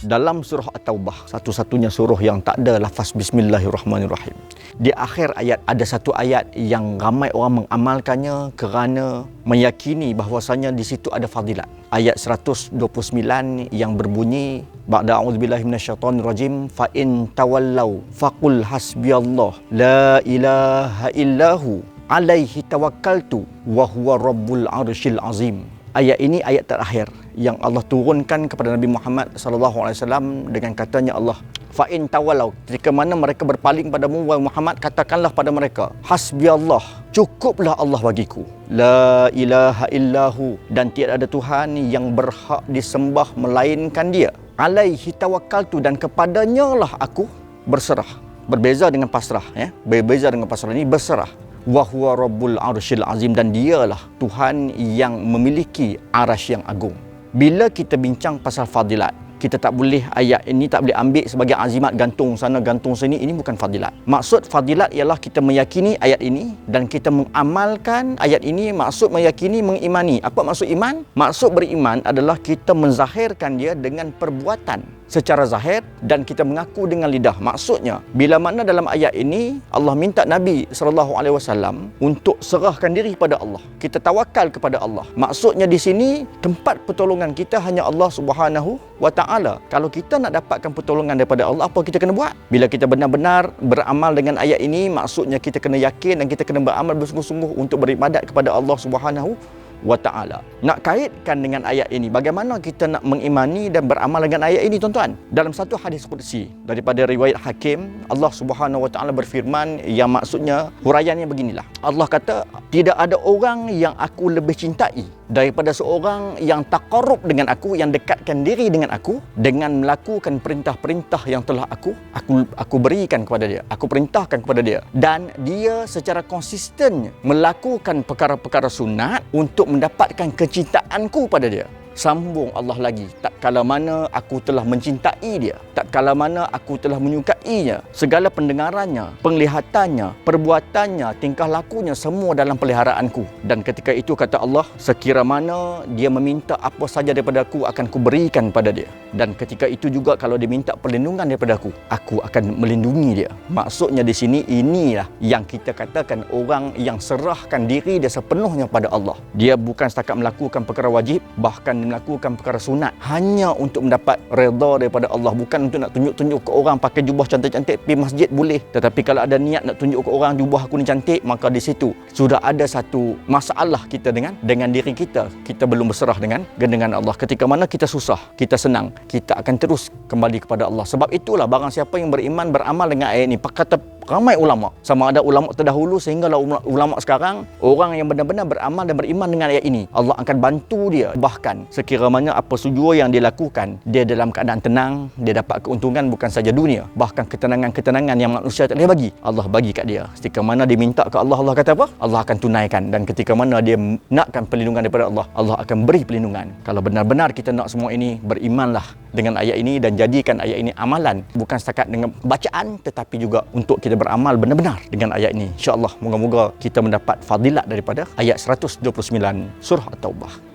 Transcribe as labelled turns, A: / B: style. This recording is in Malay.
A: Dalam surah At-Taubah, satu-satunya surah yang tak ada lafaz Bismillahirrahmanirrahim. Di akhir ayat ada satu ayat yang ramai orang mengamalkannya kerana meyakini bahawasanya di situ ada fadilat. Ayat 129 yang berbunyi, Ba'da a'udzubillahi minasyaitonirrajim, fa in tawallau faqul hasbiyallah la ilaha illahu alaihi tawakkaltu wa huwa rabbul arsyil azim. Ayat ini ayat terakhir yang Allah turunkan kepada Nabi Muhammad SAW dengan katanya Allah, fa in tawalau, jika mana mereka berpaling padamu wahai Muhammad, katakanlah pada mereka, hasbiyallah, cukuplah Allah bagiku, la ilaha illahu, dan tiada ada Tuhan yang berhak disembah melainkan Dia, alaihi tawakkaltu, dan kepadanya lah aku berserah. Berbeza dengan pasrah, berbeza dengan pasrah, ini berserah. Wa huwa rabbul arsyil azim, dan dialah Tuhan yang memiliki arasy yang agung. Bila kita bincang pasal fadilat, kita tak boleh, ayat ini tak boleh ambil sebagai azimat gantung sana gantung sini. Ini bukan fadilat. Maksud fadilat ialah kita meyakini ayat ini dan kita mengamalkan ayat ini. Maksud meyakini, mengimani. Apa maksud iman? Maksud beriman adalah kita menzahirkan dia dengan perbuatan secara zahir dan kita mengaku dengan lidah. Maksudnya, bila mana dalam ayat ini Allah minta Nabi SAW untuk serahkan diri kepada Allah, kita tawakal kepada Allah. Maksudnya di sini tempat pertolongan kita hanya Allah Subhanahu wa Ta'ala. Kalau kita nak dapatkan pertolongan daripada Allah, apa kita kena buat? Bila kita benar-benar beramal dengan ayat ini, maksudnya kita kena yakin dan kita kena beramal bersungguh-sungguh untuk beribadat kepada Allah Subhanahu wa Ta'ala. Nak kaitkan dengan ayat ini, bagaimana kita nak mengimani dan beramal dengan ayat ini, tuan-tuan? Dalam satu hadis qudsi daripada riwayat Hakim, Allah Subhanahu wa Ta'ala berfirman, yang maksudnya huraiannya beginilah. Allah kata, tidak ada orang yang aku lebih cintai daripada seorang yang taqarrub dengan aku, yang dekatkan diri dengan aku dengan melakukan perintah-perintah yang telah aku berikan kepada dia, aku perintahkan kepada dia, dan dia secara konsisten melakukan perkara-perkara sunat untuk mendapatkan kecintaanku pada dia. Sambung Allah lagi, tak kala mana aku telah mencintai dia, tak kala mana aku telah menyukainya, segala pendengarannya, penglihatannya, perbuatannya, tingkah lakunya, semua dalam peliharaanku. Dan ketika itu kata Allah, sekira mana dia meminta apa saja daripada aku, akan kuberikan pada dia. Dan ketika itu juga kalau dia minta perlindungan daripada aku akan melindungi dia. Maksudnya di sini, inilah yang kita katakan orang yang serahkan diri dia sepenuhnya pada Allah. Dia bukan setakat melakukan perkara wajib, bahkan melakukan perkara sunat hanya untuk mendapat redha daripada Allah, bukan untuk nak tunjuk-tunjuk ke orang pakai jubah cantik-cantik pergi masjid boleh, tetapi kalau ada niat nak tunjuk ke orang jubah aku ni cantik, maka di situ sudah ada satu masalah kita dengan diri kita. Kita belum berserah dengan Allah. Ketika mana kita susah, kita senang, kita akan terus kembali kepada Allah. Sebab itulah barang siapa yang beriman beramal dengan ayat ini, kata ramai ulama, sama ada ulama terdahulu sehinggalah ulama sekarang, orang yang benar-benar beramal dan beriman dengan ayat ini, Allah akan bantu dia. Bahkan sekira mana apa saja yang dia lakukan, dia dalam keadaan tenang, dia dapat keuntungan bukan saja dunia, bahkan ketenangan-ketenangan yang manusia tak boleh bagi, Allah bagi kat dia. Ketika mana dia minta ke Allah, Allah kata apa? Allah akan tunaikan. Dan ketika mana dia nakkan perlindungan daripada Allah, Allah akan beri perlindungan. Kalau benar-benar kita nak semua ini, berimanlah dengan ayat ini dan jadikan ayat ini amalan, bukan setakat dengan bacaan, tetapi juga untuk kita beramal benar-benar dengan ayat ini. InsyaAllah, moga-moga kita mendapat fadilat daripada ayat 129 surah At-Taubah.